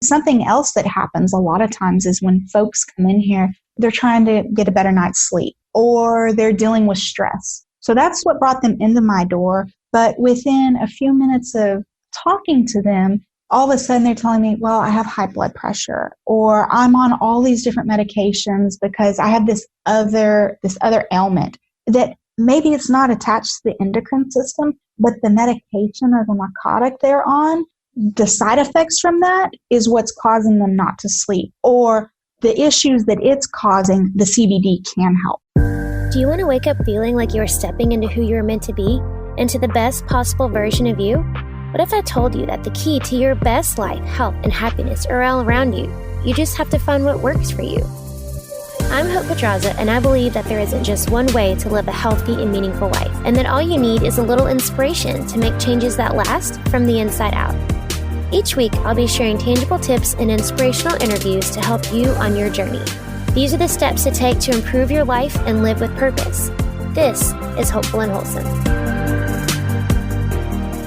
Something else that happens a lot of times is when folks come in here, they're trying to get a better night's sleep or they're dealing with stress. So that's what brought them into my door. But within a few minutes of talking to them, all of a sudden they're telling me, well, I have high blood pressure, or I'm on all these different medications because I have this other ailment that maybe it's not attached to the endocrine system, but the medication or the narcotic they're on, the side effects from that is what's causing them not to sleep, or the issues that it's causing, the CBD can help. Do you want to wake up feeling like you're stepping into who you're meant to be, into the best possible version of you? What if I told you that the key to your best life, health, and happiness are all around you? You just have to find what works for you. I'm Hope Pedraza, and I believe that there isn't just one way to live a healthy and meaningful life, and that all you need is a little inspiration to make changes that last from the inside out. Each week, I'll be sharing tangible tips and inspirational interviews to help you on your journey. These are the steps to take to improve your life and live with purpose. This is Hopeful and Wholesome.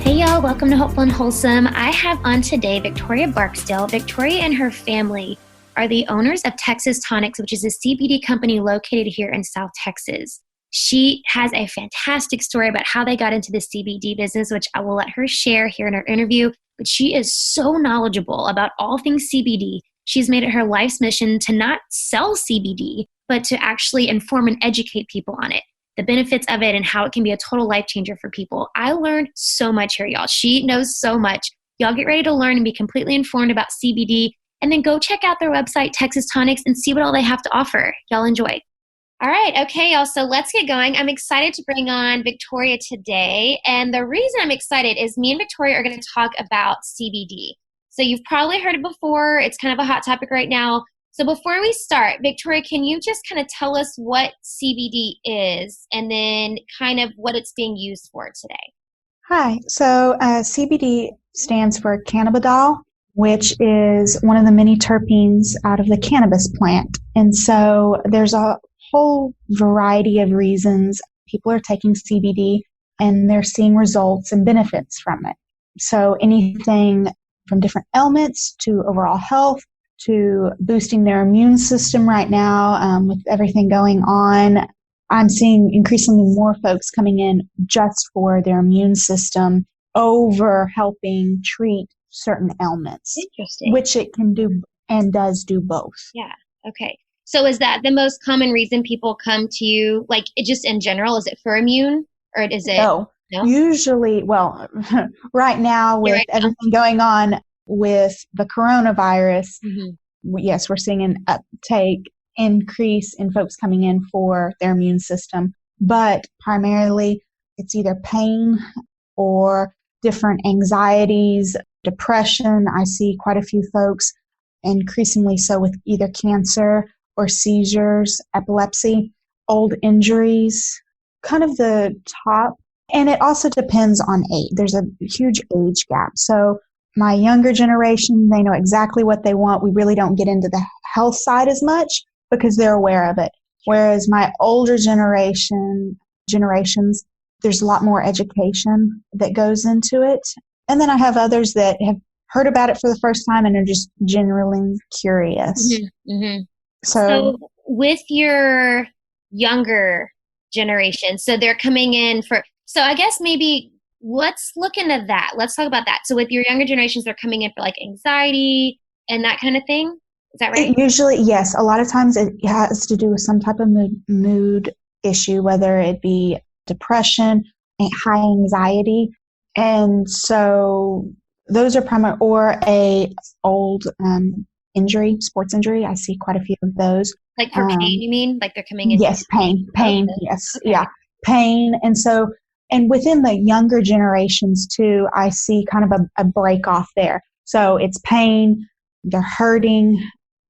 Hey y'all, welcome to Hopeful and Wholesome. I have on today Victoria Barksdale. Victoria and her family are the owners of Texas Tonics, which is a CBD company located here in South Texas. She has a fantastic story about how they got into the CBD business, which I will let her share here in our interview. But she is so knowledgeable about all things CBD. She's made it her life's mission to not sell CBD, but to actually inform and educate people on it, the benefits of it, and how it can be a total life changer for people. I learned so much here, y'all. She knows so much. Y'all get ready to learn and be completely informed about CBD, and then go check out their website, Texas Tonics, and see what all they have to offer. Y'all enjoy. All right. Okay, y'all. So let's get going. I'm excited to bring on Victoria today. And the reason I'm excited is me and Victoria are going to talk about CBD. So you've probably heard it before. It's kind of a hot topic right now. So before we start, Victoria, can you just kind of tell us what CBD is and then kind of what it's being used for today? Hi. So CBD stands for cannabidiol, which is one of the many terpenes out of the cannabis plant. And so there's a whole variety of reasons people are taking CBD and they're seeing results and benefits from it. So anything from different ailments to overall health to boosting their immune system right now with everything going on. I'm seeing increasingly more folks coming in just for their immune system over helping treat certain ailments. Interesting. Which it can do and does do both. Yeah. Okay. So is that the most common reason people come to you, like it just in general? Is it for immune or is it? No? Usually, well, right now with everything going on with the coronavirus, yes, we're seeing an increase in folks coming in for their immune system. But primarily, it's either pain or different anxieties, depression. I see quite a few folks, increasingly so with either cancer or seizures, epilepsy, old injuries, kind of the top. And it also depends on age. There's a huge age gap. So my younger generation, they know exactly what they want. We really don't get into the health side as much because they're aware of it. Whereas my older generations, there's a lot more education that goes into it. And then I have others that have heard about it for the first time and are just generally curious. So with your younger generation, so they're coming in for, so I guess maybe let's look into that. Let's talk about that. So with your younger generations, they're coming in for like anxiety and that kind of thing. Is that right? Usually, yes. A lot of times it has to do with some type of mood issue, whether it be depression, high anxiety. And so those are primary, or a old injury, sports injury. I see quite a few of those. Like for pain, you mean? Like they're coming in? Yes, pain, Okay. yes. Okay. Yeah, pain. And so, and within the younger generations too, I see kind of a break off there. So it's pain, they're hurting,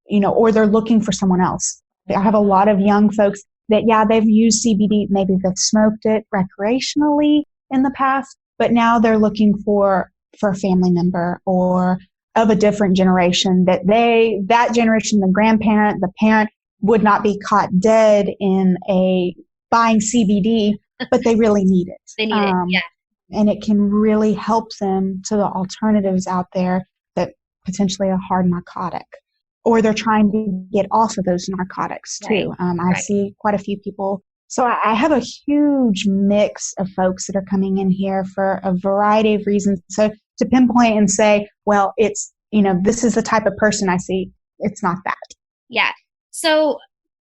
or they're looking for someone else. I have a lot of young folks that, they've used CBD, maybe they've smoked it recreationally in the past, but now they're looking for a family member or of a different generation that generation, the grandparent, the parent would not be caught dead in buying CBD, but they really need it. They need it, yeah. And it can really help them to the alternatives out there that potentially a hard narcotic, or they're trying to get off of those narcotics too. I see quite a few people. So I have a huge mix of folks that are coming in here for a variety of reasons. So to pinpoint and say, well, it's, this is the type of person I see, it's not that. Yeah. So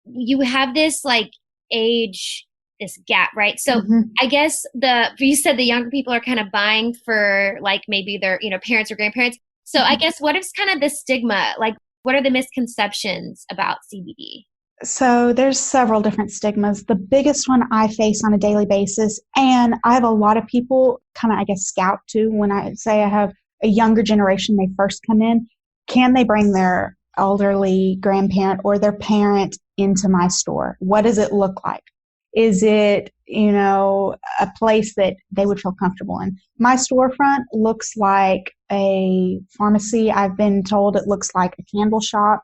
you have this like age, this gap, right? So I guess you said the younger people are kind of buying for like maybe their, parents or grandparents. So I guess what is kind of the stigma? Like, what are the misconceptions about CBD? So there's several different stigmas. The biggest one I face on a daily basis, and I have a lot of people kind of, I guess, scout to when I say I have a younger generation, they first come in. Can they bring their elderly grandparent or their parent into my store? What does it look like? Is it, a place that they would feel comfortable in? My storefront looks like a pharmacy. I've been told it looks like a candle shop,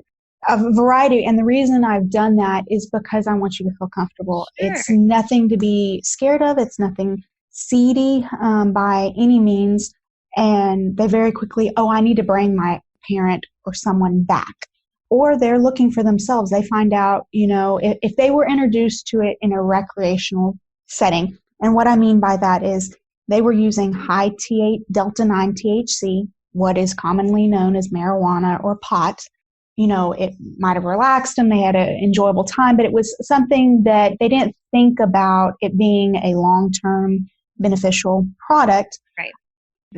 a variety. And the reason I've done that is because I want you to feel comfortable. Sure. It's nothing to be scared of. It's nothing seedy by any means. And they very quickly, I need to bring my parent or someone back. Or they're looking for themselves. They find out, if they were introduced to it in a recreational setting. And what I mean by that is they were using high Delta 9 THC, what is commonly known as marijuana or pot. It might have relaxed them. They had an enjoyable time, but it was something that they didn't think about it being a long-term beneficial product. Right.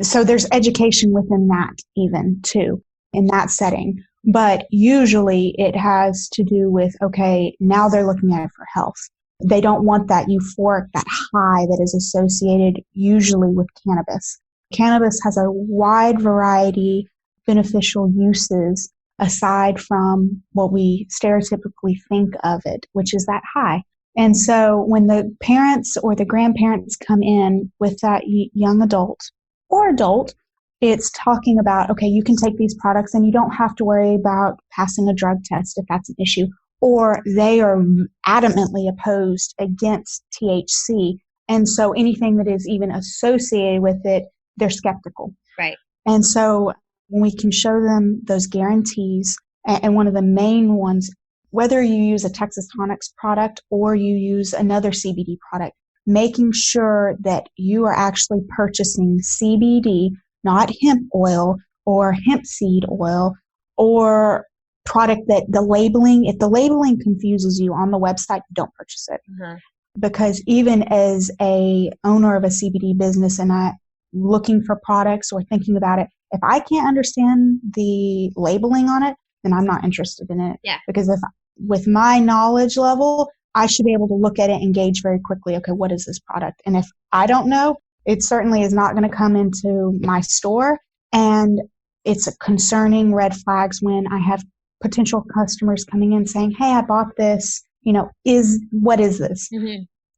So there's education within that even too, in that setting. But usually it has to do with, now they're looking at it for health. They don't want that euphoric, that high that is associated usually with cannabis. Cannabis has a wide variety of beneficial uses aside from what we stereotypically think of it, which is that high. And so when the parents or the grandparents come in with that young adult or adult, it's talking about, you can take these products and you don't have to worry about passing a drug test if that's an issue. Or they are adamantly opposed against THC. And so anything that is even associated with it, they're skeptical. Right. And so when we can show them those guarantees, and one of the main ones, whether you use a Texas Tonics product or you use another CBD product, making sure that you are actually purchasing CBD, not hemp oil or hemp seed oil or product that if the labeling confuses you on the website, don't purchase it. Because even as a owner of a CBD business and I looking for products or thinking about it, if I can't understand the labeling on it, then I'm not interested in it. Yeah. Because with my knowledge level, I should be able to look at it and gauge very quickly, what is this product? And if I don't know, it certainly is not going to come into my store. And it's concerning red flags when I have potential customers coming in saying, hey, I bought this, what is this?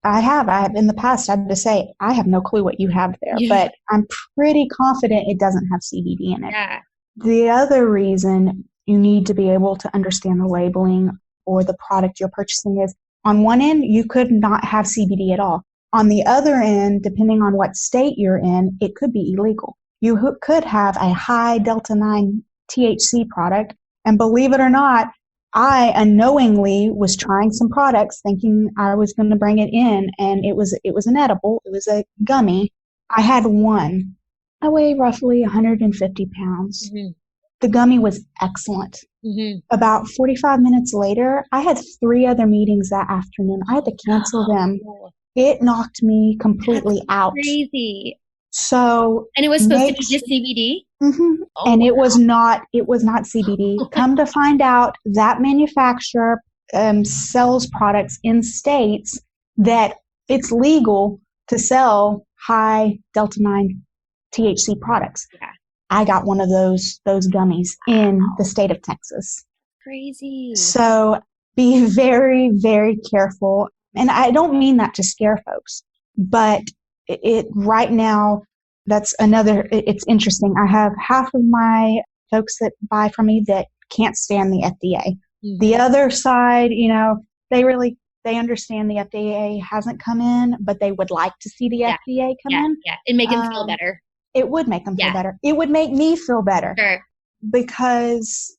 I have in the past, I had to say, I have no clue what you have there, but I'm pretty confident it doesn't have CBD in it. Yeah. The other reason you need to be able to understand the labeling or the product you're purchasing is, on one end, you could not have CBD at all. On the other end, depending on what state you're in, it could be illegal. You could have a high Delta 9 THC product, and believe it or not, I unknowingly was trying some products thinking I was going to bring it in, and it was an edible. It was a gummy. I had one. I weigh roughly 150 pounds. The gummy was excellent. About 45 minutes later, I had 3 other meetings that afternoon. I had to cancel them. It knocked me completely out. Crazy. So, and it was supposed to be just CBD? And it was not CBD. Come to find out, that manufacturer sells products in states that it's legal to sell high Delta 9 THC products. Yeah. I got one of those gummies in the state of Texas. Crazy. So be very, very careful. And I don't mean that to scare folks, but it right now, it's interesting. I have half of my folks that buy from me that can't stand the FDA. The other side, they understand the FDA hasn't come in, but they would like to see the FDA come in. Yeah, it'd make them feel better. It would make them feel better. It would make me feel better. Sure. because,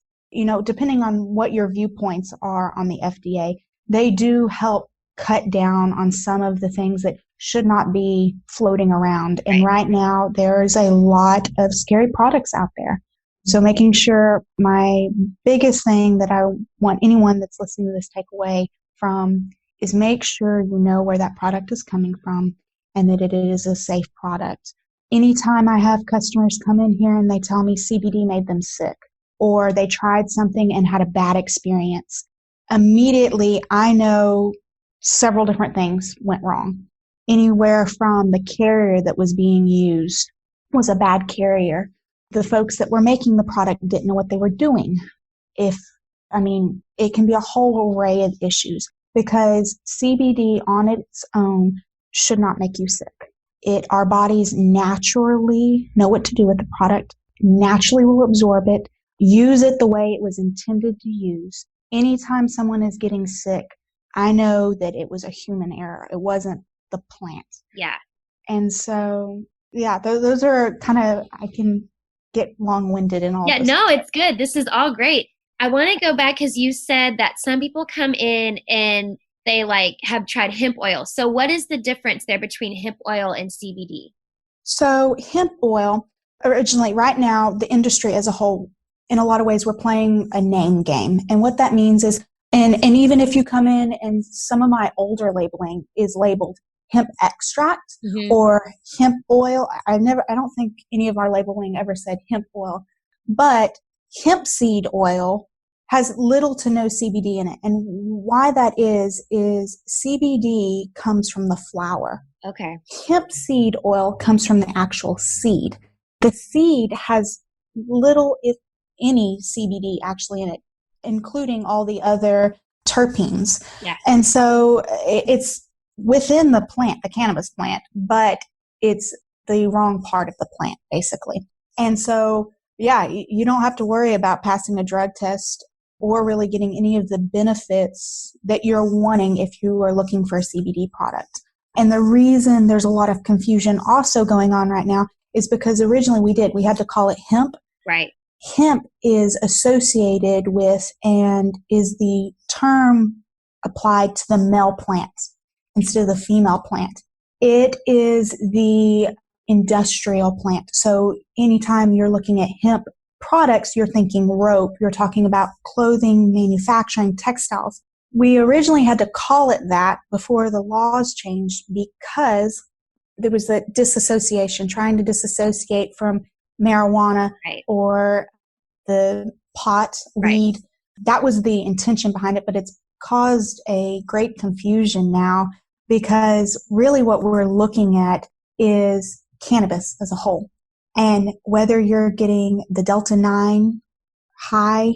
depending on what your viewpoints are on the FDA, they do help cut down on some of the things that should not be floating around. And right now, there's a lot of scary products out there. So making sure, my biggest thing that I want anyone that's listening to this take away from is make sure you know where that product is coming from and that it is a safe product. Anytime I have customers come in here and they tell me CBD made them sick or they tried something and had a bad experience, immediately I know several different things went wrong. Anywhere from the carrier that was being used was a bad carrier. The folks that were making the product didn't know what they were doing. It can be a whole array of issues because CBD on its own should not make you sick. Our bodies naturally know what to do with the product, naturally will absorb it, use it the way it was intended to use. Anytime someone is getting sick, I know that it was a human error. It wasn't the plant. Yeah. And so, those are kind of, I can get long-winded and all. Yeah, no, it's good. This is all great. I want to go back because you said that some people come in and they have tried hemp oil. So what is the difference there between hemp oil and CBD? So hemp oil, originally, right now, the industry as a whole, in a lot of ways, we're playing a name game. And what that means is, and even if you come in and some of my older labeling is labeled hemp extract or hemp oil. I don't think any of our labeling ever said hemp oil, but hemp seed oil has little to no CBD in it. And why that is CBD comes from the flower. Okay. Hemp seed oil comes from the actual seed. The seed has little, if any, CBD actually in it, including all the other terpenes. Yeah. And so it's within the plant, the cannabis plant, but it's the wrong part of the plant, basically. And so, you don't have to worry about passing a drug test or really getting any of the benefits that you're wanting if you are looking for a CBD product. And the reason there's a lot of confusion also going on right now is because originally we had to call it hemp. Right. Hemp is associated with and is the term applied to the male plant instead of the female plant. It is the industrial plant. So anytime you're looking at hemp products, you're thinking rope, you're talking about clothing, manufacturing, textiles. We originally had to call it that before the laws changed because there was a disassociation, trying to disassociate from marijuana or the pot, weed. Right. That was the intention behind it, but it's caused a great confusion now because really what we're looking at is cannabis as a whole. And whether you're getting the Delta-9 high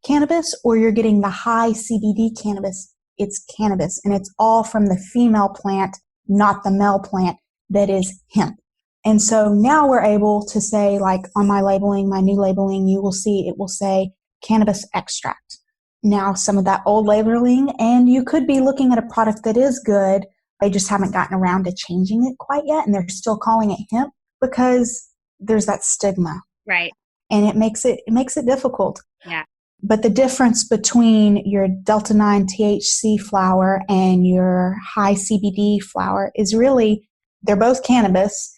cannabis or you're getting the high CBD cannabis, it's cannabis. And it's all from the female plant, not the male plant, that is hemp. And so now we're able to say, like on my labeling, my new labeling, you will see it will say cannabis extract. Now some of that old labeling, and you could be looking at a product that is good, they just haven't gotten around to changing it quite yet, and they're still calling it hemp because there's that stigma. Right. And it makes it difficult. Yeah. But the difference between your Delta-9 THC flower and your high CBD flower is really, they're both cannabis.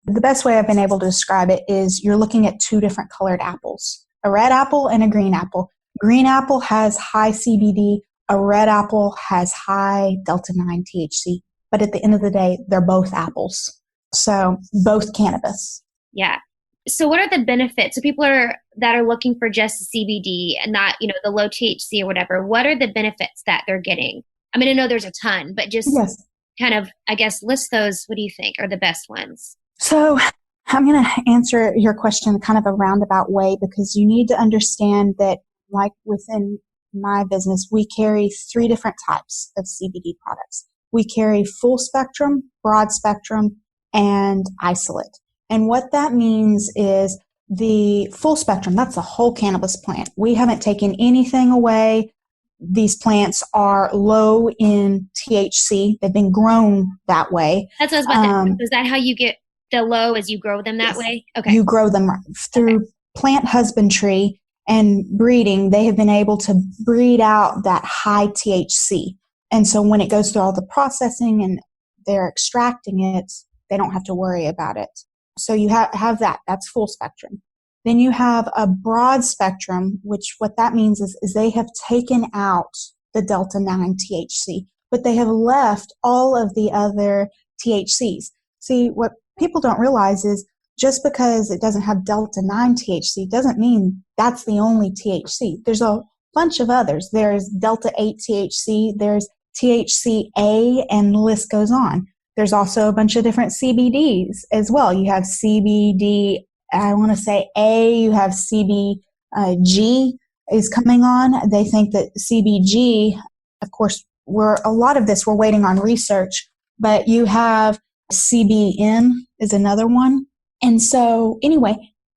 The best way I've been able to describe it is you're looking at two different colored apples, a red apple and a green apple. Green apple has high CBD, a red apple has high Delta-9 THC. But at the end of the day, they're both apples. So both cannabis. Yeah. So what are the benefits? So people that are looking for just CBD and not, the low THC or whatever, what are the benefits that they're getting? I mean, I know there's a ton, but just kind of, I guess, list those. What do you think are the best ones? So I'm going to answer your question kind of a roundabout way because you need to understand that like within my business, we carry 3 different types of CBD products. We carry full spectrum, broad spectrum, and isolate. And what that means is the full spectrum, that's the whole cannabis plant. We haven't taken anything away. These plants are low in THC. They've been grown that way. That's what I was about to ask. Is that how you get the low as you grow them that way? Okay. You grow them through plant husbandry and breeding, they have been able to breed out that high THC. And so when it goes through all the processing and they're extracting it, they don't have to worry about it. So you have that. That's full spectrum. Then you have a broad spectrum, which what that means is they have taken out the delta-9 THC, but they have left all of the other THCs. See, what people don't realize is just because it doesn't have delta-9 THC doesn't mean that's the only THC. There's a bunch of others. There's delta-8 THC, there's THCA, and the list goes on. There's also a bunch of different CBDs as well. You have CBD, I want to say A, you have CBG is coming on. They think that CBG, of course, a lot of this we're waiting on research, but you have CBN is another one. And so anyway,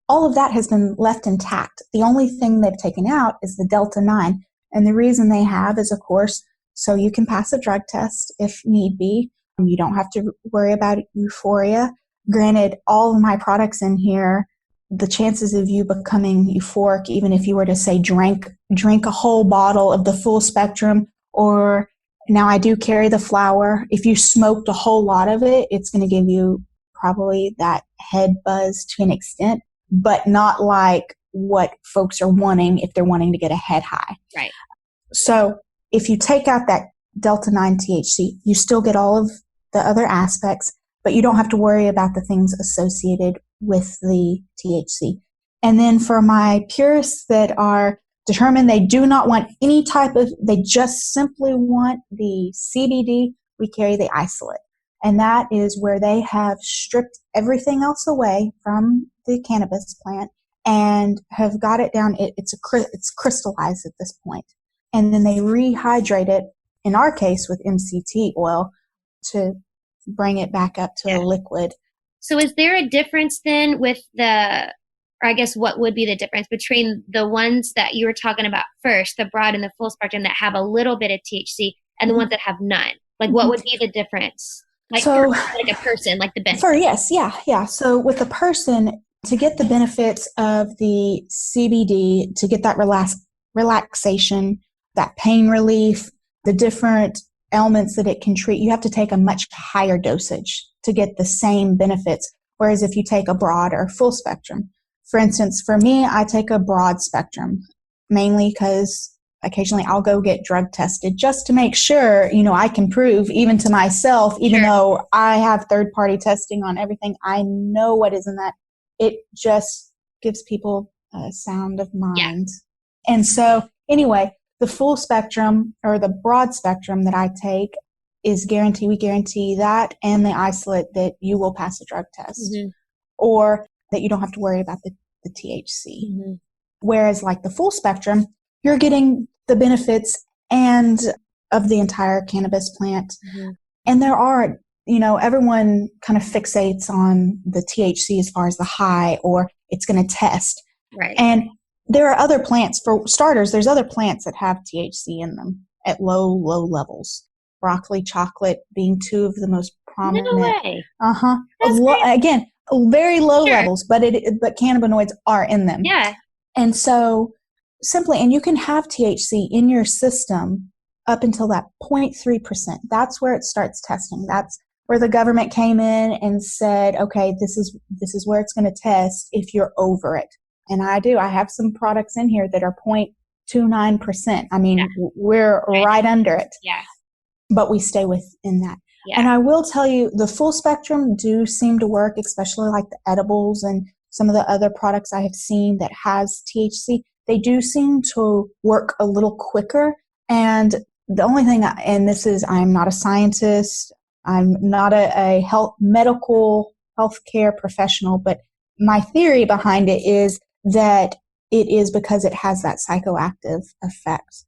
all of that has been left intact. The only thing they've taken out is the delta-9. And the reason they have is, of course, so you can pass a drug test if need be. You don't have to worry about euphoria. Granted, all of my products in here, the chances of you becoming euphoric, even if you were to say drink a whole bottle of the full spectrum, or now I do carry the flower. If you smoked a whole lot of it, it's going to give you probably that head buzz to an extent, but not like what folks are wanting if they're wanting to get a head high. Right. So if you take out that delta-9 THC, you still get all of the other aspects, but you don't have to worry about the things associated with the THC. And then for my purists that are determined they do not want any type of, they just simply want the CBD, we carry the isolate. And that is where they have stripped everything else away from the cannabis plant and have got it down. It's crystallized at this point. And then they rehydrate it, in our case with MCT oil, to bring it back up to a liquid. So is there a difference then with or I guess what would be the difference between the ones that you were talking about first, the broad and the full spectrum that have a little bit of THC, and the ones that have none? Like what would be the difference? Like so, like a person, like the benefit. Yeah. So with a person, to get the benefits of the CBD, to get that relaxation, that pain relief, the different ailments that it can treat, you have to take a much higher dosage to get the same benefits. Whereas if you take a broad or full spectrum, for instance, for me, I take a broad spectrum, mainly because occasionally I'll go get drug tested just to make sure, I can prove even to myself, even though I have third-party testing on everything, I know what is in that. It just gives people a sound of mind. Yeah. And so anyway, the full spectrum or the broad spectrum that I take is we guarantee that and the isolate that you will pass a drug test or that you don't have to worry about the THC. Mm-hmm. Whereas like the full spectrum, you're getting the benefits and of the entire cannabis plant. Mm-hmm. And there are, everyone kind of fixates on the THC as far as the high or it's going to test. Right. And there are other plants, for starters, there's other plants that have THC in them at low levels. Broccoli, chocolate being two of the most prominent. No way. Again, very low levels, but cannabinoids are in them. Yeah. And so and you can have THC in your system up until that 0.3%. That's where it starts testing. That's where the government came in and said, okay, this is where it's going to test if you're over it. And I have some products in here that are 0.29%. I mean, we're right under it. Yeah. But we stay within that. Yeah. And I will tell you, the full spectrum do seem to work, especially like the edibles and some of the other products I have seen that has THC. They do seem to work a little quicker. And the only thing, I'm not a scientist, I'm not a medical healthcare professional, but my theory behind it is that it is because it has that psychoactive effect.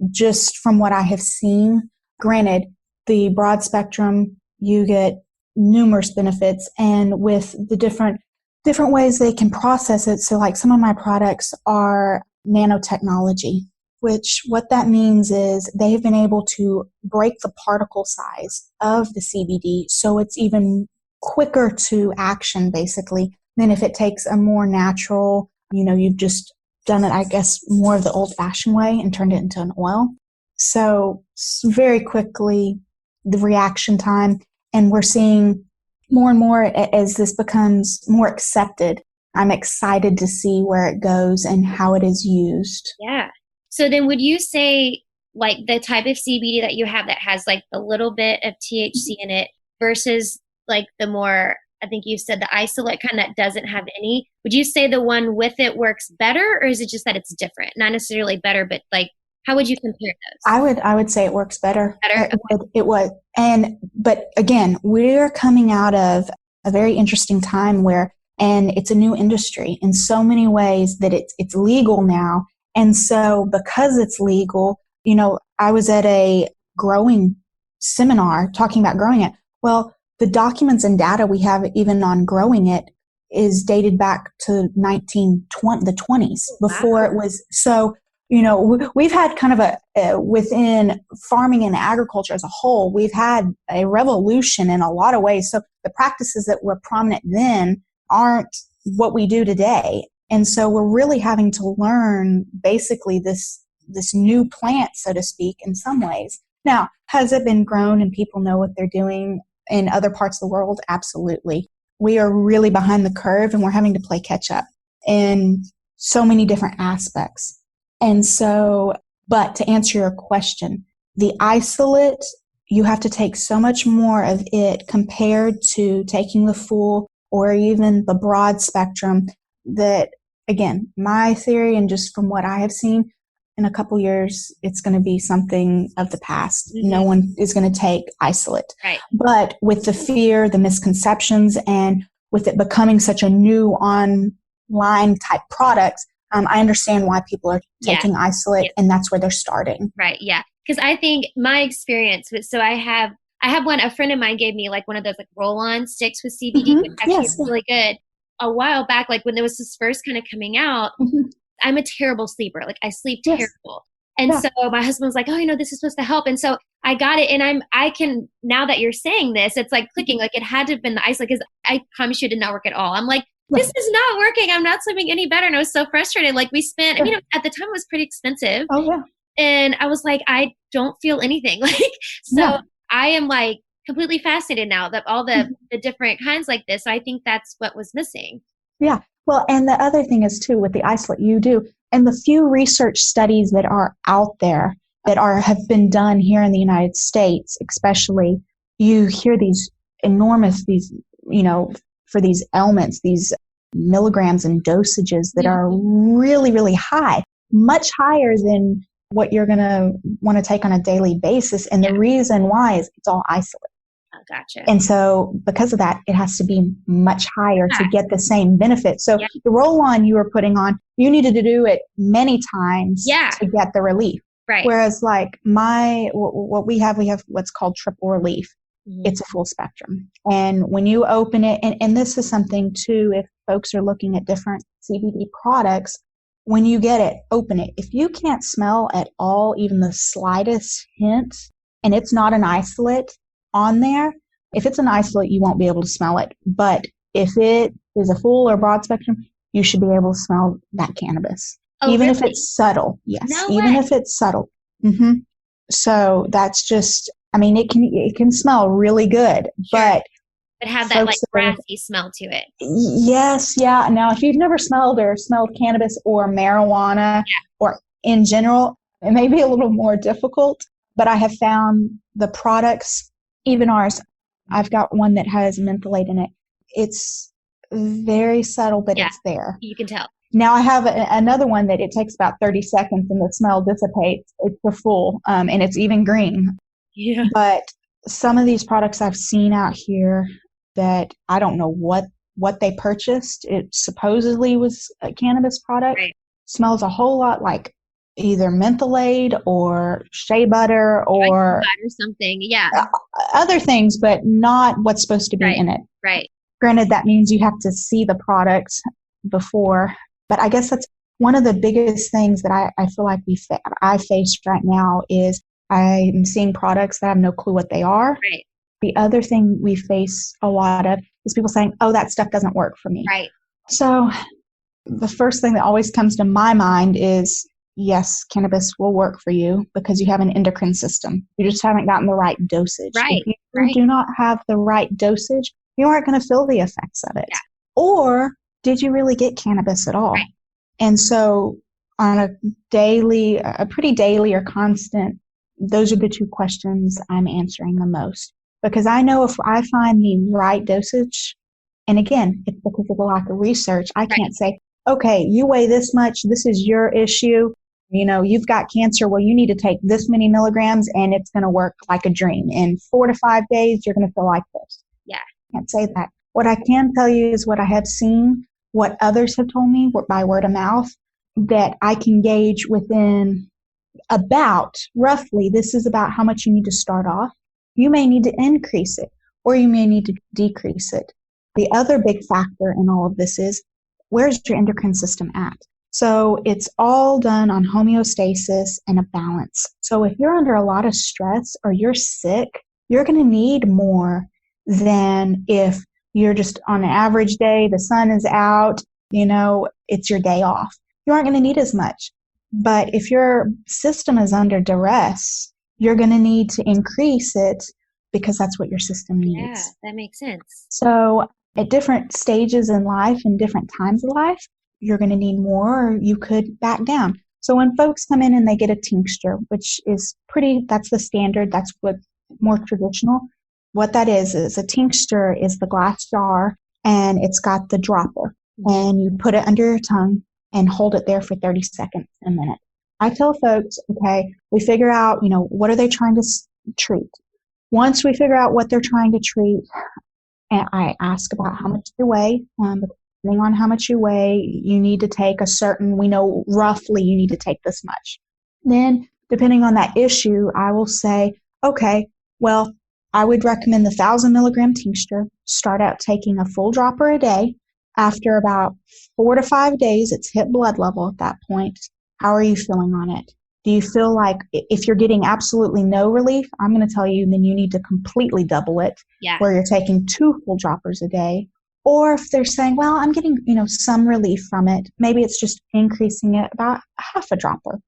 Just from what I have seen, granted, the broad spectrum, you get numerous benefits, and with the different ways they can process it. So like some of my products are nanotechnology, which what that means is they have been able to break the particle size of the CBD so it's even quicker to action basically than if it takes a more natural you've just done it, I guess, more of the old fashioned way and turned it into an oil. So very quickly, the reaction time, and we're seeing more and more as this becomes more accepted. I'm excited to see where it goes and how it is used. Yeah. So then would you say like the type of CBD that you have that has like a little bit of THC in it versus like the more, I think you said the isolate kind that doesn't have any, would you say the one with it works better, or is it just that it's different? Not necessarily better, but like, how would you compare those? I would say it works better. Better? It would. But again, we're coming out of a very interesting time and it's a new industry in so many ways that it's legal now. And so because it's legal, I was at a growing seminar talking about growing it. Well, the documents and data we have even on growing it is dated back to the 20s before it was. So, we've had kind of within farming and agriculture as a whole, we've had a revolution in a lot of ways. So the practices that were prominent then aren't what we do today. And so we're really having to learn basically this new plant, so to speak, in some ways. Now, has it been grown and people know what they're doing in other parts of the world? Absolutely. We are really behind the curve and we're having to play catch up in so many different aspects. And so, but to answer your question, the isolate, you have to take so much more of it compared to taking the full or even the broad spectrum that, again, my theory and just from what I have seen, in a couple years, it's going to be something of the past. Mm-hmm. No one is going to take isolate. Right. But with the fear, the misconceptions, and with it becoming such a new online type product, I understand why people are taking isolate, and that's where they're starting. Right. Yeah. Because I think my experience with, so I have one, a friend of mine gave me like one of those like roll-on sticks with CBD, Mm-hmm. which actually is really good. A while back, like when there was this first kind of coming out, mm-hmm. I'm a terrible sleeper. Like I sleep terrible. And so my husband was like, oh, this is supposed to help. And so I got it. And I can, now that you're saying this, it's like clicking, like it had to have been the isolate, because I promise you it did not work at all. I'm like, this is not working. I'm not sleeping any better. And I was so frustrated. Like we spent, at the time it was pretty expensive. Oh yeah. And I was like, I don't feel anything. I am like completely fascinated now that all the different kinds like this. I think that's what was missing. Yeah. Well, and the other thing is too, with the isolate and the few research studies that are out there that have been done here in the United States, especially, you hear these enormous, for these ailments, these milligrams and dosages that are really, really high, much higher than what you're going to want to take on a daily basis. And the reason why is it's all isolate. Oh, gotcha. And so because of that, it has to be much higher to get the same benefit. So the roll-on you were putting on, you needed to do it many times to get the relief. Right. Whereas like what we have what's called triple relief. Mm-hmm. It's a full spectrum. And when you open it, and this is something too, if folks are looking at different CBD products, when you get it, open it. If you can't smell at all, even the slightest hint, and it's not an isolate on there, if it's an isolate, you won't be able to smell it. But if it is a full or broad spectrum, you should be able to smell that cannabis. Oh, even really? if it's subtle. Yes. No even way. If it's subtle. Mm-hmm. So that's just, it can smell really good, but have that like grassy smell to it. Yes. Yeah. Now, if you've never smelled cannabis or marijuana or in general, it may be a little more difficult, but I have found the products, even ours, I've got one that has mentholate in it. It's very subtle, but it's there. You can tell. Now I have another one that it takes about 30 seconds and the smell dissipates. It's the full, and it's even green. Yeah. But some of these products I've seen out here that I don't know what they purchased. It supposedly was a cannabis product. Right. Smells a whole lot like either mentholate or shea butter or something. Yeah. Other things, but not what's supposed to be in it. Right. Granted, that means you have to see the product before. But I guess that's one of the biggest things that I feel like I face right now is I'm seeing products that I have no clue what they are. Right. The other thing we face a lot of is people saying, oh, that stuff doesn't work for me. Right. So The first thing that always comes to my mind is, yes, cannabis will work for you because you have an endocrine system. You just haven't gotten the right dosage. Right. If you do not have the right dosage, you aren't going to feel the effects of it. Yeah. Or did you really get cannabis at all? Right. And so on a pretty daily or constant, those are the two questions I'm answering the most. Because I know if I find the right dosage, and again, it's because of the lack of research, I can't say, okay, you weigh this much, this is your issue, you've got cancer, well, you need to take this many milligrams and it's going to work like a dream. In 4 to 5 days, you're going to feel like this. Yeah. I can't say that. What I can tell you is what I have seen, what others have told me by word of mouth, that I can gauge within about, roughly, this is about how much you need to start off. You may need to increase it, or you may need to decrease it. The other big factor in all of this is, where's your endocrine system at? So it's all done on homeostasis and a balance. So if you're under a lot of stress or you're sick, you're going to need more than if you're just on an average day, the sun is out, it's your day off. You aren't going to need as much. But if your system is under duress, you're going to need to increase it because that's what your system needs. Yeah, that makes sense. So at different stages in life and different times of life, you're going to need more, or you could back down. So when folks come in and they get a tincture, which is that's the standard, that's what more traditional. What that is a tincture is the glass jar, and it's got the dropper, and you put it under your tongue and hold it there for 30 seconds, a minute. I tell folks, okay, we figure out, what are they trying to treat? Once we figure out what they're trying to treat, and I ask about how much they weigh. Depending on how much you weigh, you need to take we know roughly you need to take this much. Then, depending on that issue, I will say, okay, well, I would recommend the 1,000 milligram tincture. Start out taking a full dropper a day. After about 4 to 5 days, it's hit blood level at that point. How are you feeling on it? Do you feel like if you're getting absolutely no relief, I'm going to tell you then you need to completely double it, where you're taking 2 full droppers a day. Or if they're saying, well, I'm getting, some relief from it, maybe it's just increasing it about half a dropper.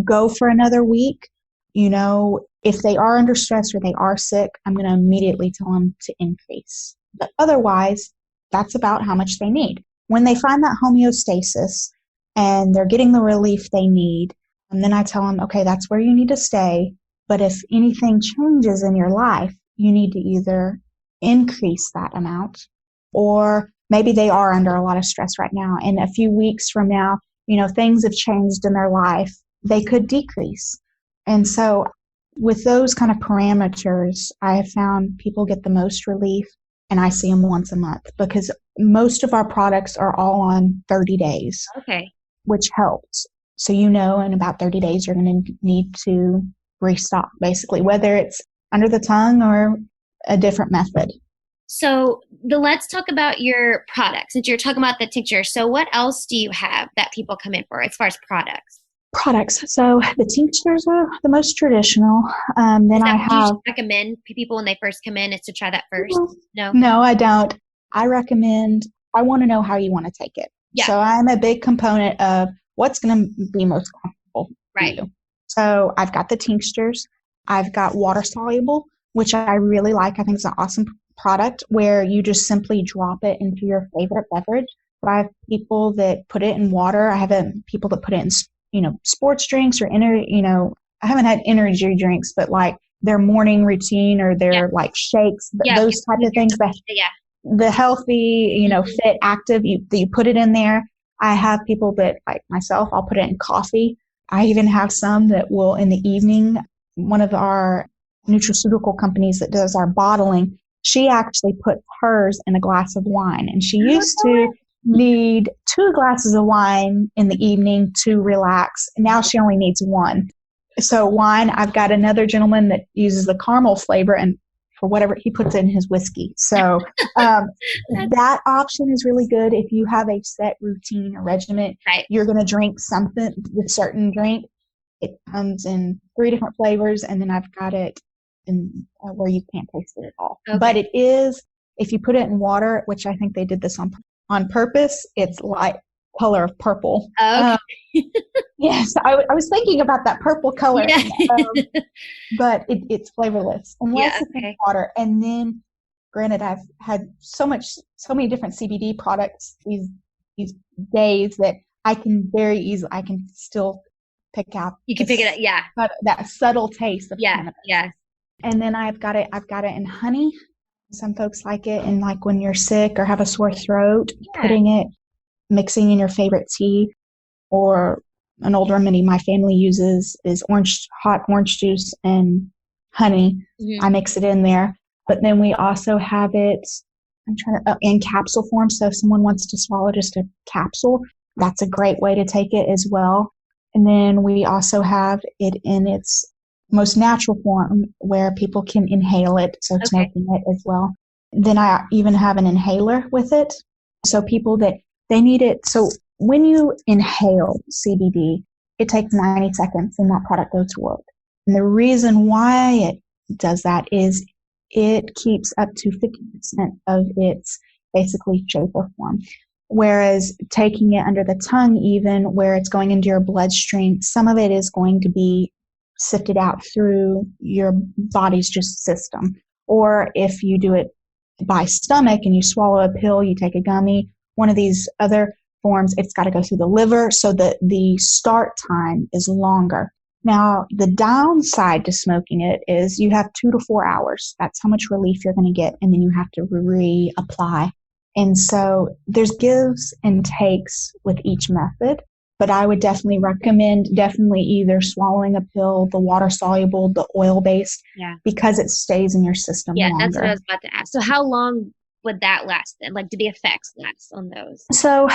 Go for another week. If they are under stress or they are sick, I'm going to immediately tell them to increase. But otherwise, that's about how much they need. When they find that homeostasis and they're getting the relief they need, and then I tell them, okay, that's where you need to stay. But if anything changes in your life, you need to either increase that amount, or maybe they are under a lot of stress right now. And a few weeks from now, things have changed in their life. They could decrease. And so with those kind of parameters, I have found people get the most relief, and I see them once a month because most of our products are all on 30 days. Okay. Which helps. So in about 30 days, you're going to need to restock, basically, whether it's under the tongue or a different method. So let's talk about your products. Since you're talking about the tincture, so what else do you have that people come in for as far as products? So the tinctures are the most traditional. Then I have. You recommend people when they first come in is to try that first? No, I don't. I want to know how you want to take it. Yeah. So I'm a big component of what's going to be most comfortable for you. So I've got the tinctures. I've got water soluble, which I really like. I think it's an awesome product where you just simply drop it into your favorite beverage. But I have people that put it in water. I have people that put it in, sports drinks or I haven't had energy drinks, but like their morning routine or their like shakes, those type of things. The healthy, fit, active, you put it in there. I have people that, like myself, I'll put it in coffee. I even have some that will, in the evening, one of our nutraceutical companies that does our bottling, she actually puts hers in a glass of wine. And she used to need 2 glasses of wine in the evening to relax. Now she only needs 1. So wine, I've got another gentleman that uses the caramel flavor, and for whatever he puts in his whiskey. So that option is really good if you have a set routine or regimen. Right. You're going to drink something, a certain drink. It comes in 3 different flavors, and then I've got it in where you can't taste it at all. Okay. But it is, if you put it in water, which I think they did this on purpose, it's like color of purple. Okay. Yes, I was thinking about that purple color, Yeah. but it's flavorless unless it's in Okay. water. And then, granted, I've had so many different CBD products these days that I can still pick out. You can pick it up. Yeah. That subtle taste of cannabis. Yeah. And then I've got it in honey. Some folks like it, and like when you're sick or have a sore throat, mixing in your favorite tea, or an old remedy my family uses is hot orange juice and honey. Mm-hmm. I mix it in there. But then we also have it, in capsule form. So if someone wants to swallow just a capsule, that's a great way to take it as well. And then we also have it in its most natural form where people can inhale it. So smoking it as well. Then I even have an inhaler with it. So people that they need it. So when you inhale CBD, it takes 90 seconds and that product goes to work. And the reason why it does that is it keeps up to 50% of its basically shape or form. Whereas taking it under the tongue, even where it's going into your bloodstream, some of it is going to be sifted out through your body's just system. Or if you do it by stomach and you swallow a pill, you take a gummy, one of these other forms, it's got to go through the liver, so that the start time is longer. Now, the downside to smoking it is you have 2 to 4 hours. That's how much relief you're going to get, and then you have to reapply. And so there's gives and takes with each method, but I would definitely recommend either swallowing a pill, the water-soluble, the oil-based, because it stays in your system longer. That's what I was about to ask. So how long would that last then? Like, do the effects last on those? So,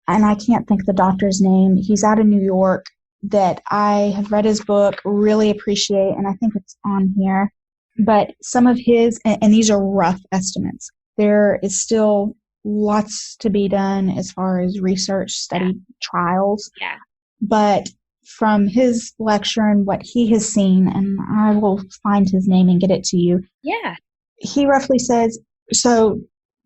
and I can't think the doctor's name. He's out of New York that I have read his book, really appreciate, and I think it's on here. But some of his, and these are rough estimates, there is still lots to be done as far as research, study, trials. Yeah. But from his lecture and what he has seen, and I will find his name and get it to you. Yeah. He roughly says, so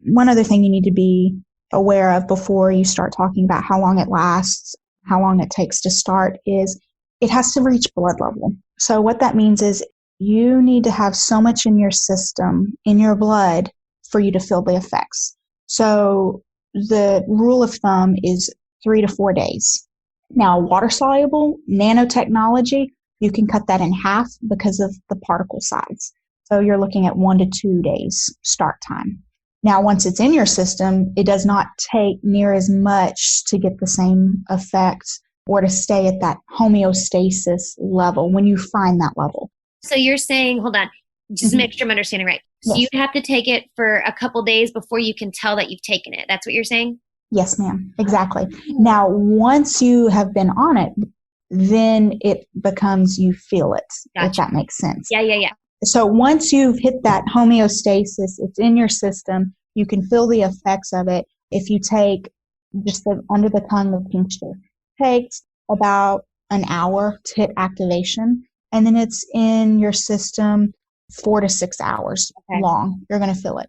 one other thing you need to be aware of before you start talking about how long it lasts, how long it takes to start, is it has to reach blood level. So what that means is you need to have so much in your system, in your blood, for you to feel the effects. So the rule of thumb is 3 to 4 days. Now, water-soluble, nanotechnology, you can cut that in half because of the particle size. So you're looking at 1 to 2 days start time. Now, once it's in your system, it does not take near as much to get the same effects or to stay at that homeostasis level when you find that level. So you're saying, hold on, just to make sure I'm understanding right. So you have to take it for a couple days before you can tell that you've taken it. That's what you're saying? Yes, ma'am. Exactly. Now, once you have been on it, then it becomes you feel it, if that makes sense. Yeah. So once you've hit that homeostasis, it's in your system, you can feel the effects of it. If you take just the under the tongue of tincture, takes about an hour to hit activation, and then it's in your system 4 to 6 hours long. You're going to feel it.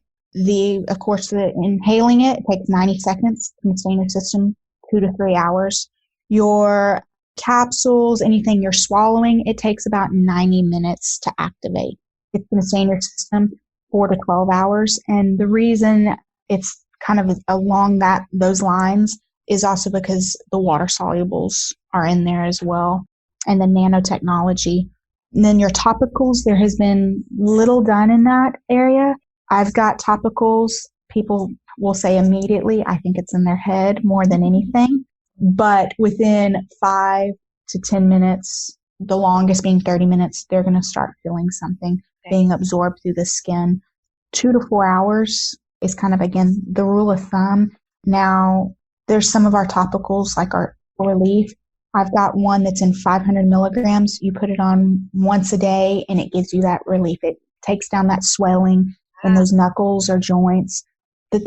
Of course, the inhaling it takes 90 seconds to stay in your system, 2 to 3 hours. Your capsules, anything you're swallowing, it takes about 90 minutes to activate. It's going to stay in your system 4 to 12 hours. And the reason it's kind of along those lines is also because the water solubles are in there as well, and the nanotechnology. And then your topicals, there has been little done in that area. I've got topicals. People will say immediately, I think it's in their head more than anything. But within 5 to 10 minutes, the longest being 30 minutes, they're going to start feeling something being absorbed through the skin. 2 to 4 hours is kind of, again, the rule of thumb. Now, there's some of our topicals, like our relief. I've got one that's in 500 milligrams. You put it on once a day, and it gives you that relief. It takes down that swelling in those knuckles or joints that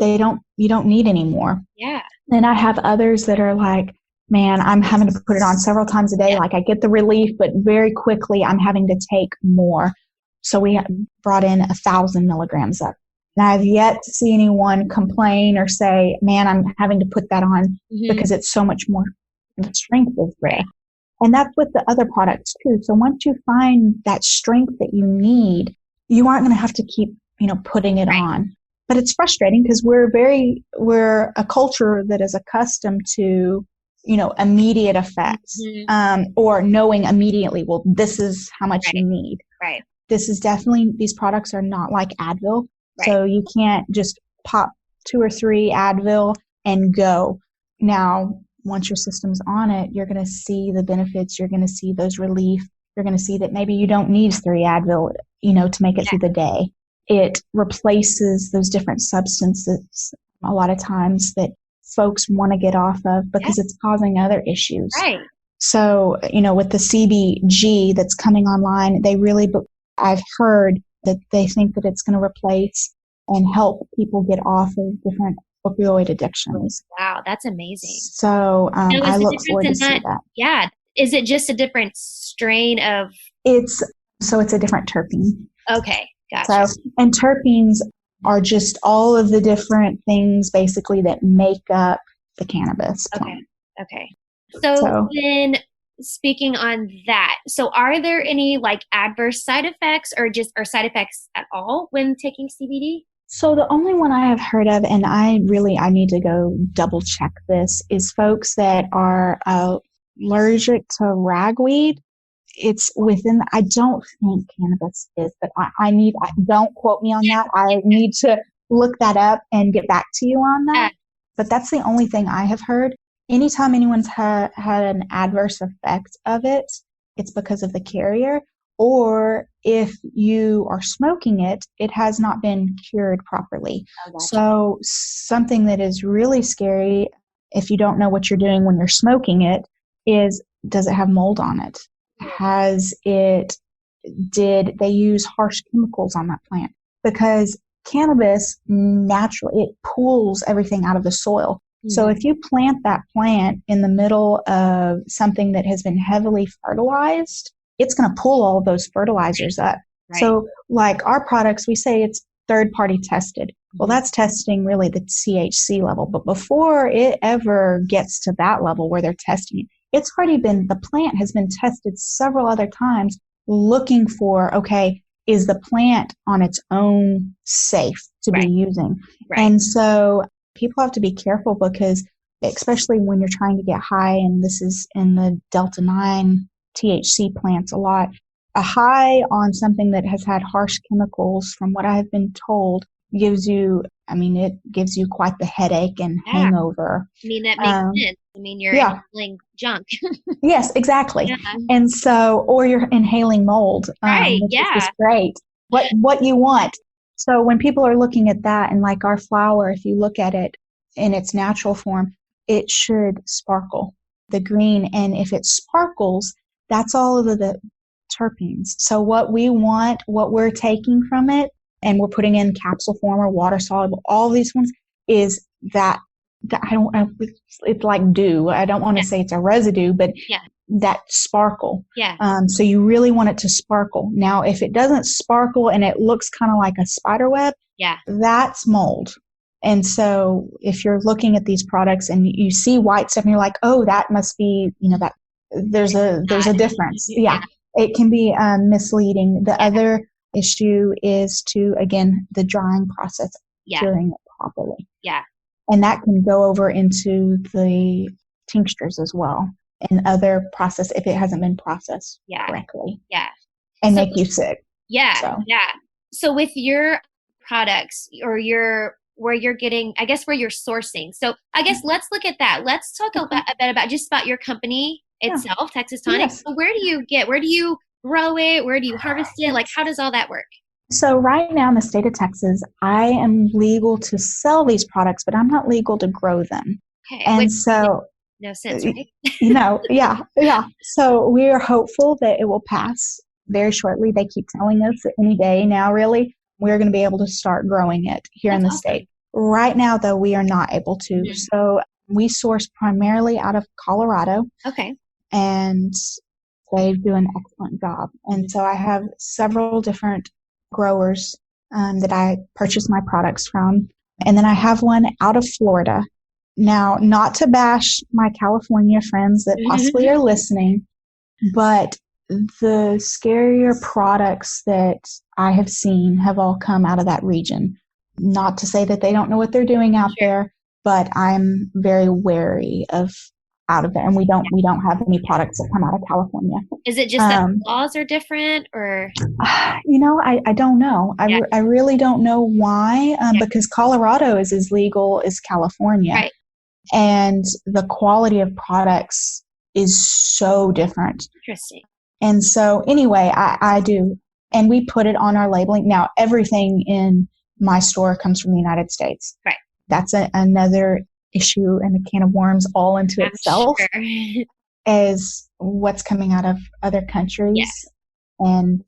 you don't need anymore. Yeah. And I have others that are like, man, I'm having to put it on several times a day. Like, I get the relief, but very quickly I'm having to take more. So we brought in 1,000 milligrams up. And I've yet to see anyone complain or say, man, I'm having to put that on because it's so much more, the strength is there. Right. And that's with the other products too. So once you find that strength that you need, you aren't going to have to keep, putting it on. But it's frustrating because we're a culture that is accustomed to, immediate effects, or knowing immediately, well, this is how much you need. Right. These products are not like Advil. Right. So you can't just pop 2 or 3 Advil and go. Now, once your system's on it, you're going to see the benefits. You're going to see those relief. You're going to see that maybe you don't need 3 Advil, to make it through the day. It replaces those different substances a lot of times that folks want to get off of because it's causing other issues. Right. So, with the CBG that's coming online, I've heard that they think that it's going to replace and help people get off of different opioid addictions. Wow, that's amazing. So I look forward to see that. Yeah. Is it just a different strain of? It's a different terpene. Okay, gotcha. So, and terpenes are just all of the different things basically that make up the cannabis plant. Okay. So then speaking on that, so are there any adverse side effects or side effects at all when taking CBD? So the only one I have heard of, and I need to go double check this, is folks that are allergic to ragweed. It's I don't think cannabis is, but don't quote me on that. I need to look that up and get back to you on that. But that's the only thing I have heard. Anytime anyone's had an adverse effect of it, it's because of the carrier, or if you are smoking it, it has not been cured properly. Oh, gotcha. So something that is really scary, if you don't know what you're doing when you're smoking it, is, does it have mold on it? Did they use harsh chemicals on that plant? Because cannabis naturally, it pulls everything out of the soil. So if you plant that plant in the middle of something that has been heavily fertilized, it's going to pull all of those fertilizers up. Right. So like our products, we say it's third-party tested. Well, that's testing really the THC level. But before it ever gets to that level where they're testing it, the plant has been tested several other times looking for, okay, is the plant on its own safe to be using? Right. And so people have to be careful because, especially when you're trying to get high, and this is in the Delta 9 THC plants a lot, a high on something that has had harsh chemicals, from what I've been told, gives you quite the headache and hangover. I mean, that makes sense. I mean, you're inhaling junk. Yes, exactly. Yeah. And so, or you're inhaling mold. Right, which is just great. What you want. So when people are looking at that, and like our flower, if you look at it in its natural form, it should sparkle, the green. And if it sparkles, that's all of the terpenes. So what we're taking from it, and we're putting in capsule form or water soluble, all these ones, is that it's like dew. I don't want to say it's a residue, but that sparkle. Yeah. So you really want it to sparkle. Now, if it doesn't sparkle and it looks kind of like a spider web, that's mold. And so if you're looking at these products and you see white stuff and you're like, oh, that must be, that there's a difference. Yeah. It can be misleading. The other issue is the drying process, curing it properly. Yeah. And that can go over into the tinctures as well, and other process if it hasn't been processed correctly. Yeah. And make you sick. Yeah. So with your products or where you're getting, I guess where you're sourcing. So I guess let's look at that. Let's talk a bit about your company itself, Texas Tonics. Yes. So where do you grow it? Where do you harvest it? Like, how does all that work? So right now in the state of Texas, I am legal to sell these products, but I'm not legal to grow them. Okay. And so no sense, right? Yeah. So we are hopeful that it will pass very shortly. They keep telling us that any day now, really, we're going to be able to start growing it here in the state. Right now, though, we are not able to. Mm-hmm. So we source primarily out of Colorado. Okay. And they do an excellent job. And so I have several different growers that I purchase my products from. And then I have one out of Florida. Now, not to bash my California friends that possibly are listening, but the scarier products that I have seen have all come out of that region. Not to say that they don't know what they're doing out there, but I'm very wary of out of there. And we don't have any products that come out of California. Is it just that the laws are different, or? I don't know. I really don't know why, because Colorado is as legal as California. Right. And the quality of products is so different. Interesting. And so anyway, I do. And we put it on our labeling. Now, everything in my store comes from the United States. Right. That's another issue and a can of worms all into itself, sure. as what's coming out of other countries. Yeah. And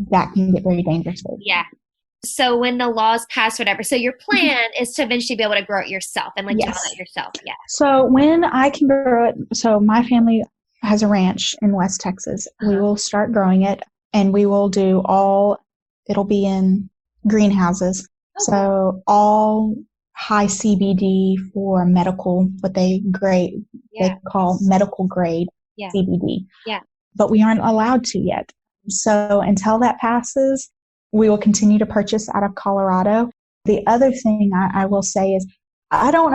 that can get very dangerous. Yeah. So when the laws pass, whatever, so your plan is to eventually be able to grow it yourself and do all that yourself. Yeah. So when I can grow it, so my family has a ranch in West Texas. We will start growing it, and we will do it'll be in greenhouses. So all high CBD for medical, what they call medical grade CBD. Yeah. But we aren't allowed to yet. So until that passes, we will continue to purchase out of Colorado. The other thing I will say is I don't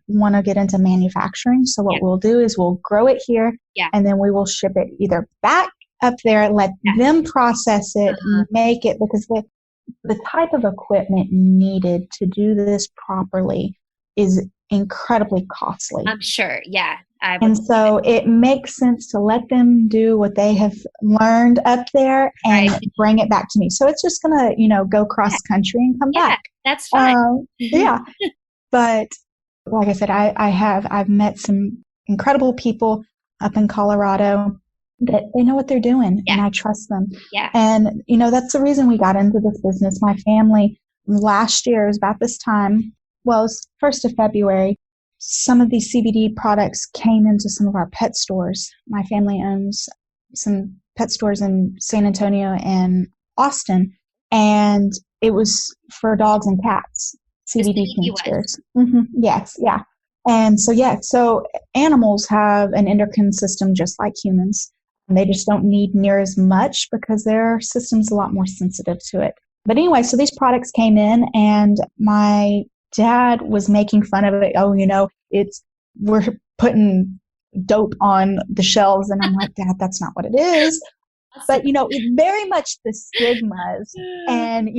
want to get into manufacturing. So what we'll do is we'll grow it here, and then we will ship it either back up there, let them process it, make it, because the type of equipment needed to do this properly is incredibly costly. I'm sure. Yeah. And so it makes sense to let them do what they have learned up there and bring it back to me. So it's just going to, go cross country and come back. That's fine. Yeah. But like I said, I've met some incredible people up in Colorado that they know what they're doing, and I trust them. Yeah. And, that's the reason we got into this business. My family last year, it was about this time, it was 1st of February, some of these CBD products came into some of our pet stores. My family owns some pet stores in San Antonio and Austin, and it was for dogs and cats, CBD tinctures. Yes, yeah. And so animals have an endocrine system just like humans. And they just don't need near as much because their system's a lot more sensitive to it. But anyway, so these products came in, and my dad was making fun of it. Oh, we're putting dope on the shelves. And I'm like, Dad, that's not what it is. But, it's very much the stigmas. And,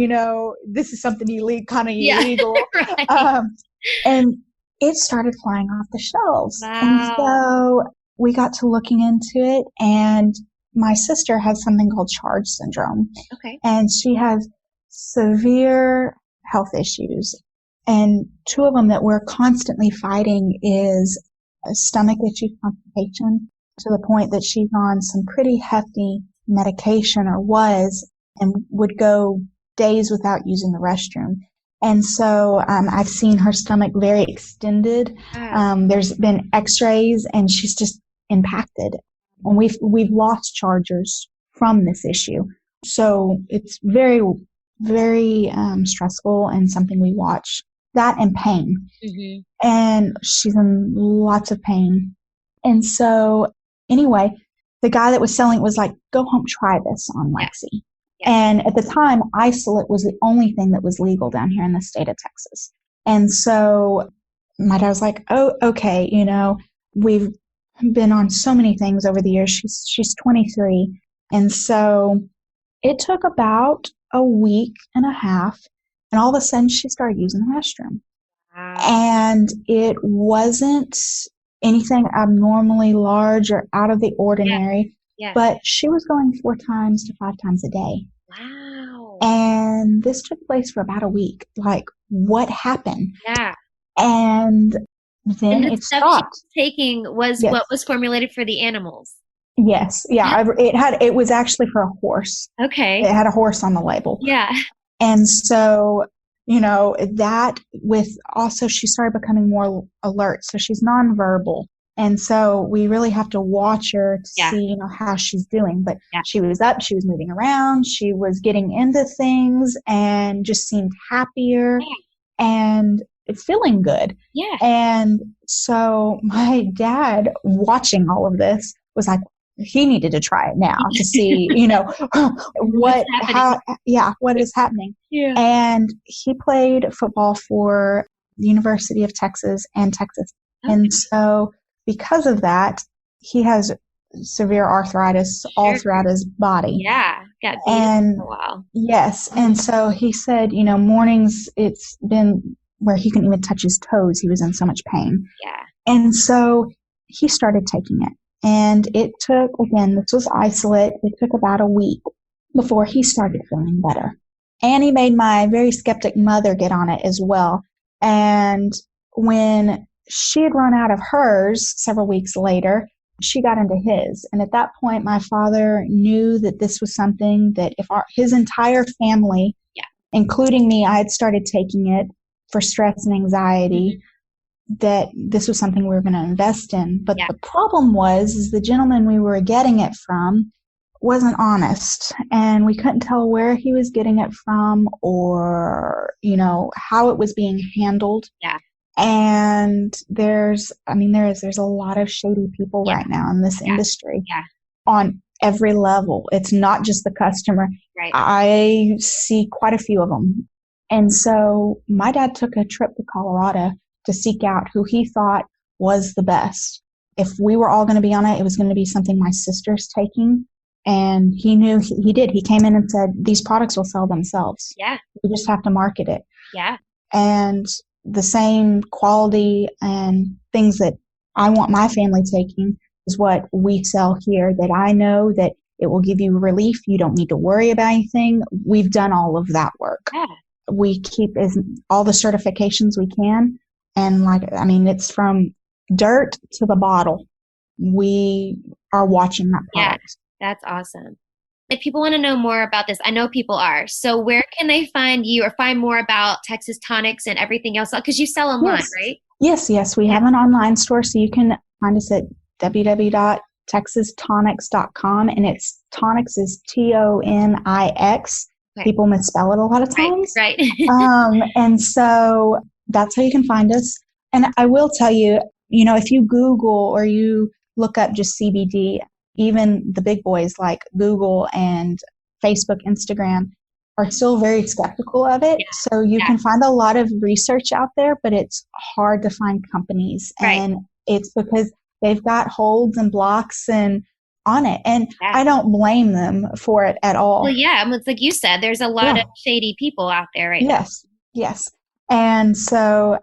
this is something illegal. Right. And it started flying off the shelves. Wow. And so we got to looking into it, and my sister has something called charge syndrome. Okay. And she has severe health issues. And two of them that we're constantly fighting is a stomach issue, constipation, to the point that she's on some pretty hefty medication, or was, and would go days without using the restroom. And so I've seen her stomach very extended. There's been x-rays, and she's just impacted. And we've lost chargers from this issue. So it's very, very stressful, and something we watch. That and pain. Mm-hmm. And she's in lots of pain. And so anyway, the guy that was selling it was like, go home, try this on Lexi. Yeah. And at the time, isolate was the only thing that was legal down here in the state of Texas. And so my dad was like, oh, okay, we've been on so many things over the years. She's 23. And so it took about a week and a half, and all of a sudden she started using the restroom. Wow. And it wasn't anything abnormally large or out of the ordinary. Yeah. But she was going 4 times to 5 times a day. Wow. And this took place for about a week. Like, what happened? Yeah. And then it stopped. Taking was what was formulated for the animals. Yes. Yeah. It was actually for a horse. Okay. It had a horse on the label. Yeah. And so, that with also she started becoming more alert. So she's nonverbal. And so we really have to watch her to Yeah. see, how she's doing. But Yeah. she was up, she was moving around, she was getting into things and just seemed happier and feeling good. Yeah. And so my dad, watching all of this, was like, he needed to try it now to see, what is happening. Yeah. And he played football for the University of Texas and Texas. Okay. And so because of that, he has severe arthritis all throughout his body. Yeah. Got beat and for a while. Yes. And so he said, mornings it's been where he couldn't even touch his toes. He was in so much pain. Yeah. And so he started taking it. And it took, again, this was isolate. It took about a week before he started feeling better. And he made my very skeptic mother get on it as well. And when she had run out of hers several weeks later, she got into his. And at that point, my father knew that this was something that if his entire family, including me, I had started taking it for stress and anxiety, that this was something we were going to invest in. But the problem is the gentleman we were getting it from wasn't honest, and we couldn't tell where he was getting it from or, how it was being handled. Yeah. And there's a lot of shady people right now in this industry on every level. It's not just the customer. Right. I see quite a few of them. And so my dad took a trip to Colorado to seek out who he thought was the best. If we were all going to be on it, it was going to be something my sister's taking. And he knew he did. He came in and said, these products will sell themselves. Yeah. We just have to market it. Yeah. And the same quality and things that I want my family taking is what we sell here, that I know that it will give you relief. You don't need to worry about anything. We've done all of that work. Yeah. We keep all the certifications we can. And it's from dirt to the bottle. We are watching that product. Yeah, that's awesome. If people want to know more about this, I know people are. So where can they find you or find more about Texas Tonics and everything else? Because you sell online, right? Yes. We have an online store, so you can find us at www.texastonics.com. And it's Tonics is Tonix. Okay. People misspell it a lot of times. Right. And so that's how you can find us. And I will tell you, if you Google or you look up just CBD, even the big boys like Google and Facebook, Instagram are still very skeptical of it. Yeah. So you can find a lot of research out there, but it's hard to find companies. Right. And it's because they've got holds and blocks and on it. And I don't blame them for it at all. Well, it's like you said, there's a lot of shady people out there right now. Yes. And so,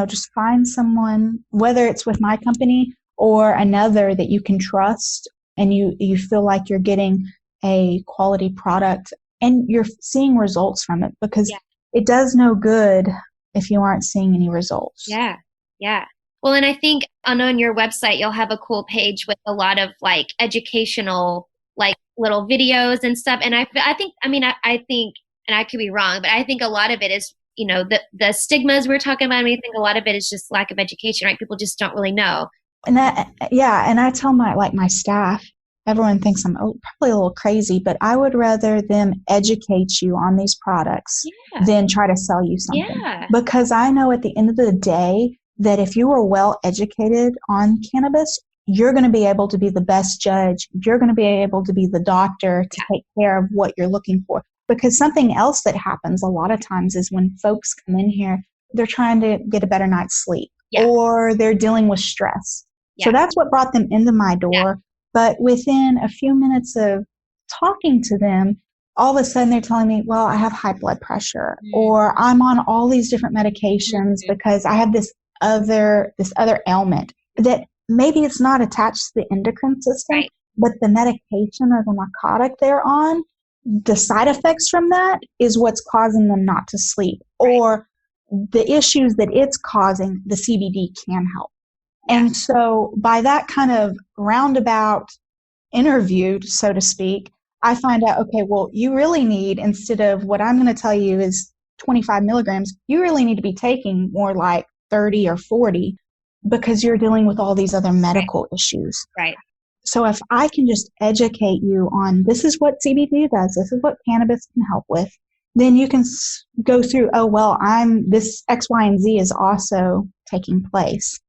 just find someone, whether it's with my company or another that you can trust and you feel like you're getting a quality product and you're seeing results from it, because it does no good if you aren't seeing any results. Yeah. Well, and I think on your website, you'll have a cool page with a lot of educational, little videos and stuff. And I think, and I could be wrong, but I think a lot of it is, the stigmas we're talking about. I think a lot of it is just lack of education, right? People just don't really know. And and I tell my staff, everyone thinks I'm probably a little crazy, but I would rather them educate you on these products than try to sell you something. Yeah. Because I know at the end of the day that if you are well educated on cannabis, you're going to be able to be the best judge. You're going to be able to be the doctor to take care of what you're looking for. Because something else that happens a lot of times is when folks come in here, they're trying to get a better night's sleep or they're dealing with stress. Yeah. So that's what brought them into my door. Yeah. But within a few minutes of talking to them, all of a sudden they're telling me, well, I have high blood pressure or I'm on all these different medications because I have this other ailment that maybe it's not attached to the endocrine system, but the medication or the narcotic they're on, the side effects from that is what's causing them not to sleep or the issues that it's causing, the CBD can help. And so by that kind of roundabout interview, so to speak, I find out, okay, well, you really need, instead of what I'm going to tell you is 25 milligrams, you really need to be taking more like 30 or 40 because you're dealing with all these other medical issues. Right. So if I can just educate you on this is what CBD does, this is what cannabis can help with, then you can go through, oh, well, this X, Y, and Z is also taking place.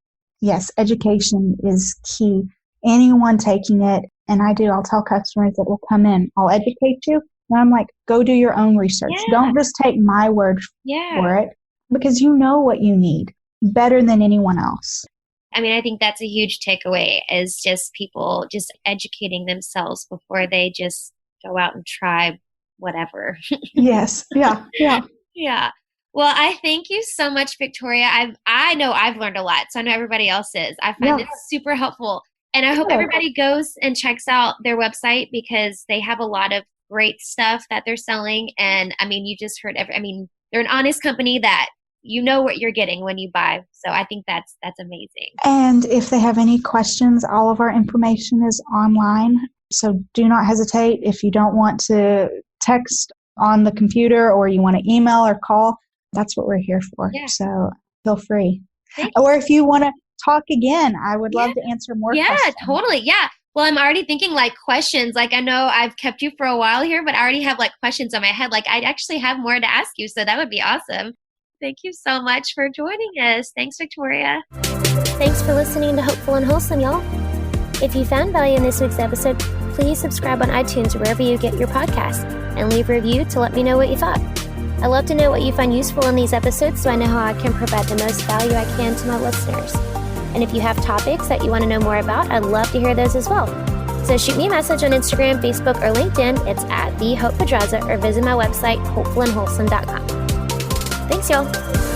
Yes, education is key. Anyone taking it, and I'll tell customers that will come in, I'll educate you. And I'm like, go do your own research. Yeah. Don't just take my word for it, because you know what you need better than anyone else. I mean, I think that's a huge takeaway, is just people just educating themselves before they just go out and try whatever. Yes. Yeah. Yeah. Yeah. Well, I thank you so much, Victoria. I know I've learned a lot, so I know everybody else is. I find this super helpful. And I hope everybody goes and checks out their website, because they have a lot of great stuff that they're selling. And I mean, you just heard they're an honest company that you know what you're getting when you buy. So I think that's amazing. And if they have any questions, all of our information is online. So do not hesitate. If you don't want to text on the computer, or you want to email or call, that's what we're here for. Yeah. So feel free. Thanks. Or if you want to talk again, I would love to answer more questions. Yeah, totally. Yeah. Well, I'm already thinking questions. I know I've kept you for a while here, but I already have questions on my head. I'd actually have more to ask you. So that would be awesome. Thank you so much for joining us. Thanks, Victoria. Thanks for listening to Hopeful and Wholesome, y'all. If you found value in this week's episode, please subscribe on iTunes or wherever you get your podcasts, and leave a review to let me know what you thought. I love to know what you find useful in these episodes, so I know how I can provide the most value I can to my listeners. And if you have topics that you want to know more about, I'd love to hear those as well. So shoot me a message on Instagram, Facebook, or LinkedIn. It's @TheHopePedraza, or visit my website, hopefulandwholesome.com. Thanks, y'all.